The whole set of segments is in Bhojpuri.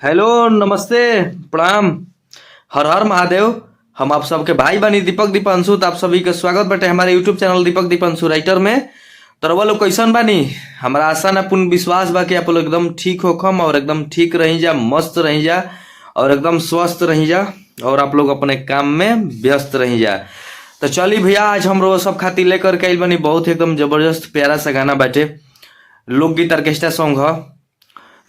हेलो, नमस्ते, प्रणाम। हर हर महादेव। हम आप सबके भाई बनी दीपक दीपांशु। तो आप सभी का स्वागत बटे हमारे यूट्यूब चैनल दीपक दीपांशु राइटर में। तो रउआ लोग कैसन बानी? हमारा आशा ना पूर्ण विश्वास बा कि आप लोग एकदम ठीक होखम और एकदम ठीक रही जा, मस्त रही जा और एकदम स्वस्थ रही जा और आप लोग अपने काम में व्यस्त रही जा। तो चली भैया, आज हम लोग सब खातिर लेकर के आइल बनी बहुत एकदम जबरदस्त प्यारा सा गाना बाटे। लोकगीत ऑर्केस्ट्रा सॉन्ग ह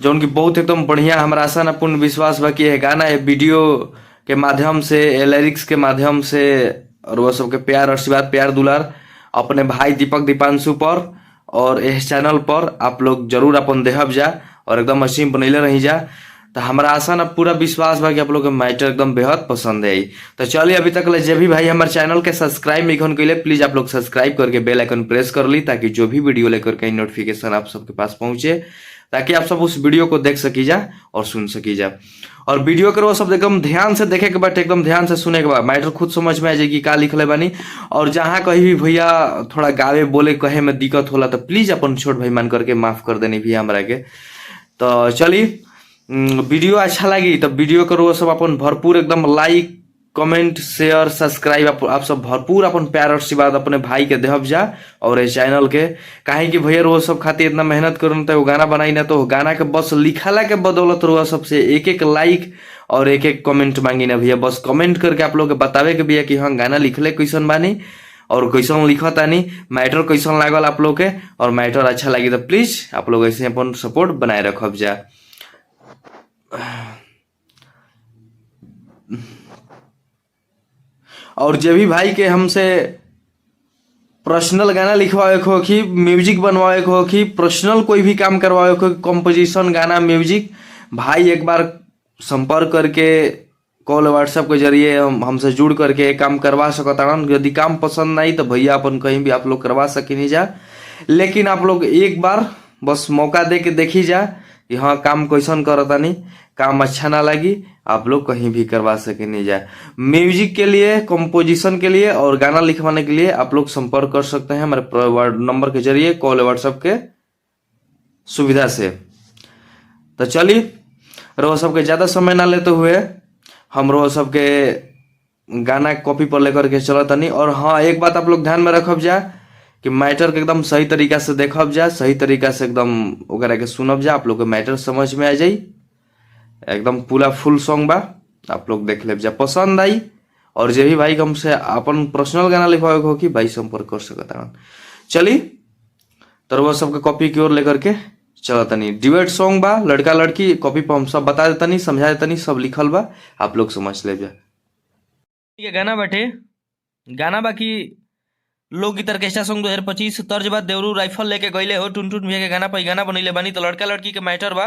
जौन की बहुत एकदम बढ़िया। हमारा आशा ना पूर्ण विश्वास बा कि यह गाना ये वीडियो के माध्यम से, लिरिक्स के माध्यम से और वो सबके प्यार आशीर्वाद प्यार दुलार अपने भाई दीपक दीपांशु पर और इस चैनल पर आप लोग जरूर अपन देहब जा और एकदम अच्छी बनैले रही जा। तो हमारा आशा ना पूरा विश्वास बा कि आप लोग के मैटर एकदम बेहद पसंद आई। तो चलिए, अभी तक ले जो भी भाई हमारे चैनल के सब्सक्राइब नहीं के लिए प्लीज आप लोग सब्सक्राइब करके बेल आइकन प्रेस कर ली, ताकि जो भी वीडियो लेकर के नोटिफिकेशन आप सबके पास पहुंचे, ताकि आप सब उस वीडियो को देख सकी जा और सुन सकी जा। और वीडियो करो सब एकदम ध्यान से देखे के बाद, एकदम ध्यान से सुने के बाद मैटर खुद समझ में आ जाएगी का लिखले बानी। और जहाँ कहीं भी भैया थोड़ा गावे बोले कहे में दिक्कत होला तो प्लीज अपन छोट भाई मान करके माफ कर देनी भैया हमरा के। तो चलिए, वीडियो अच्छा लगी तो वीडियो करो सब अपन भरपूर एकदम लाइक कमेंट शेयर सब्सक्राइब आप सब भरपूर अपन प्यार और आशीर्वाद अपने भाई के देहब जा और इस चैनल के। काहे कि भैया वो सब खातिर इतना मेहनत करो तो वो गाना बनाई ना, तो वो गाना के बस लिखाला के बदौलत रहो सबसे एक एक लाइक और एक एक कमेंट मांगी ना भैया। बस कमेंट करके आप लोग के बतावे के भैया कि हाँ गाना लिखले कैसन बानी और कैसन लिखतानी, मैटर कैसन लागल आप लोग के। और मैटर अच्छा लगी तो प्लीज आप लोग ऐसे अपन सपोर्ट बनाए रखब जा। और जे भी भाई के हमसे पर्सनल गाना लिखवाए हो कि म्यूजिक बनवाए हो कि पर्सनल कोई भी काम करवाए हो, कंपोजिशन गाना म्यूजिक, भाई एक बार संपर्क करके कॉल व्हाट्सएप के जरिए हमसे जुड़ करके काम करवा सकता। यदि काम पसंद नहीं तो भैया अपन कहीं भी आप लोग करवा सके नहीं जा, लेकिन आप लोग एक बार बस मौका दे के देखी जा कि हाँ काम कैसन करता नहीं, काम अच्छा ना लगी आप लोग कहीं भी करवा सके नहीं जाए। म्यूजिक के लिए, कंपोजिशन के लिए और गाना लिखवाने के लिए आप लोग संपर्क कर सकते हैं हमारे नंबर के जरिए कॉल व्हाट्सएप के सुविधा से। तो चलिए, रो सबके ज्यादा समय ना लेते हुए हम रो सबके गाना कॉपी पर लेकर के चलो तनी। और हाँ, एक बात आप लोग ध्यान में रखब जा कि मैटर के एकदम सही तरीका से देखब जा, सही तरीका से एकदम वगैरह के सुनब जा, आप लोग के मैटर समझ में आ जाई। एकदम पूरा फुल सॉन्ग बा, आप लोग देख ले जा, पसंद आई। और जे भी भाई हमसे अपन पर्सनल गाना लिखवाए हो कि भाई संपर्क कर सकता। चली तो वो सबके कॉपी की ओर लेकर के चलो तनी। डिबेट सॉन्ग बा, लड़का लड़की, कॉपी पर हम सब बता देतनी, समझा देतनी, सब लिखल बा, आप लोग समझ ले जा। ठीक है, गाना बाटे, गाना बाकी लोकगीत ऑर्केस्ट्रा सॉन्ग 2025 तर्ज बा देवरू राइफल लेके गईले हो टुनटुन भैया के गाना पर गाना बनैले बानी। तो लड़का लड़की के मैटर बा।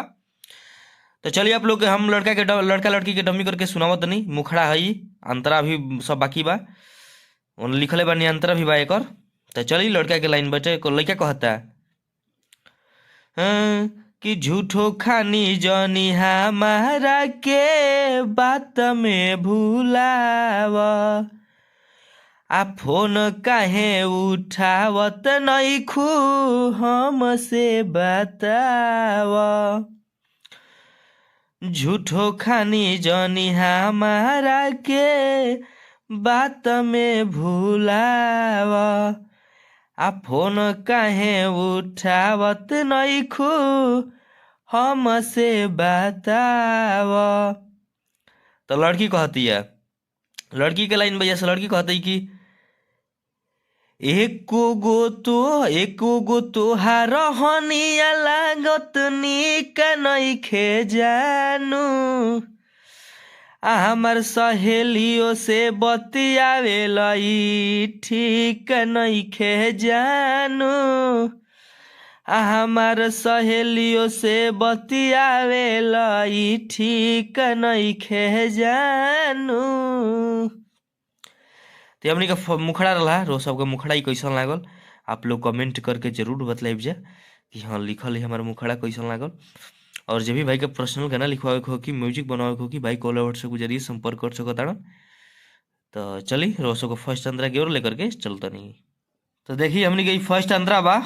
तो चलिए आप लोग हम लड़का लड़की के डमी करके सुनावत नहीं। मुखड़ा हई, अंतरा भी सब बाकी बा, लिखले बानी अंतरा भी बा एकर। तो चलिए लड़का के लाइन बटे को लड़का कहता हाँ, कि झूठो खानी जनी हमारा के बात में भूलाव, आ फोन काहे उठावत नहीं खू हमसे बताव। झूठो खानी जनी हमारा के बात में भूलाव, आ फोन काहे उठावत नहीं खू हमसे बताव। तो लड़की कहती है, लड़की के लाइन भैया से लड़की कहती कि एको गो तोहार हनिया लागत निक नइखे जानू, हमार सहेलियों से बतियावे लई ठीक नइखे जानू, हमार सहेलियों से बतियावे लई ठीक नइखे जानू। तो हमनी का मुखड़ा रहा रो सबके मुखड़ा ही कैसन लागल आप लोग कमेंट करके जरूर बतलाइब जा कि हाँ लिखल है हमारा मुखड़ा कैसन लागल। और जब भी भाई के पर्सनल गाना लिखवावे हो कि म्यूजिक बनावे हो कि भाई कॉल व्हाट्सएप के जरिए संपर्क कर सकता। तो चलिए रोसो को फर्स्ट अंतरा की ओर लेकर के चलता नहीं। तो देखिए हमनी गई फर्स्ट अंतरा बा।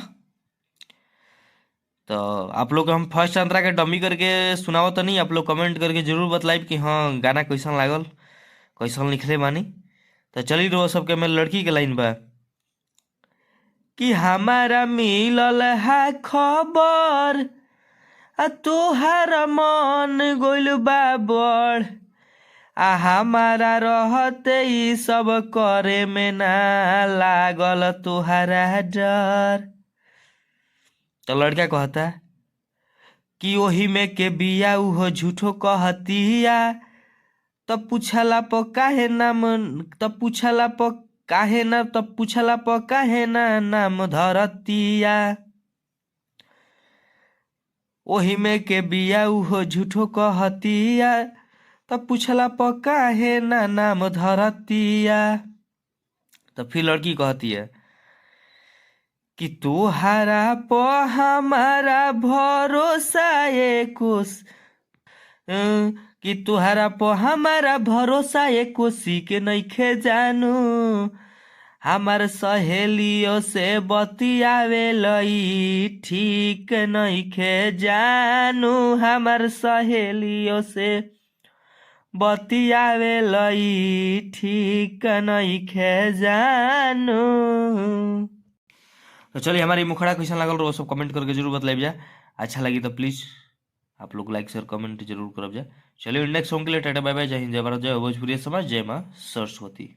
तो आप लोग हम फर्स्ट अंतरा के डमी करके सुनाओ तो नहीं, आप लोग कमेंट करके जरूर बतलाइब कि हाँ गाना कैसन लागल, कैसन लिखले बानी। तो चली रहो सबके में लड़की के लाइन बा कि हमारा मिलल है खबर आ तोहार मन गोइल बा बड़, आ हमारा रहते ई सब करे में ना लागल तोहारा डर। तो लड़का कहता कि ओही में के बिया उहो झूठो कहतिया, तब पूछला प काहे नाम, तब पूछला प काहे ना, तब पूछला प काहे ना नाम धरतिया। ओही में के बिया उहो झूठो कहतिया, तब पूछला प काहे ना नाम धरतिया। तो फिर लड़की कहती है कि तोहारा प हमारा भरोसा एकोस, कि तोहारा प हमारा भरोसा एकोसी के नइखे जानू, हमार सहेलियों से बतियावे लई ठीक नइखे जानू, हमार सहेलियों से बतियावे लई ठीक नइखे जानू। तो चलिए हमारी मुखड़ा कैसा लागल रहो सब कमेंट करके जरूर बतलाइब जा। अच्छा लगी तो प्लीज आप लोग लाइक शेयर कमेंट जरूर करब जा। चलिए नेक्स्ट सॉन्ग के लिए टाटा बाय बाय, जय हिंद, जय भारत, जय भोजपुरी समाज, जय माँ सरस्वती।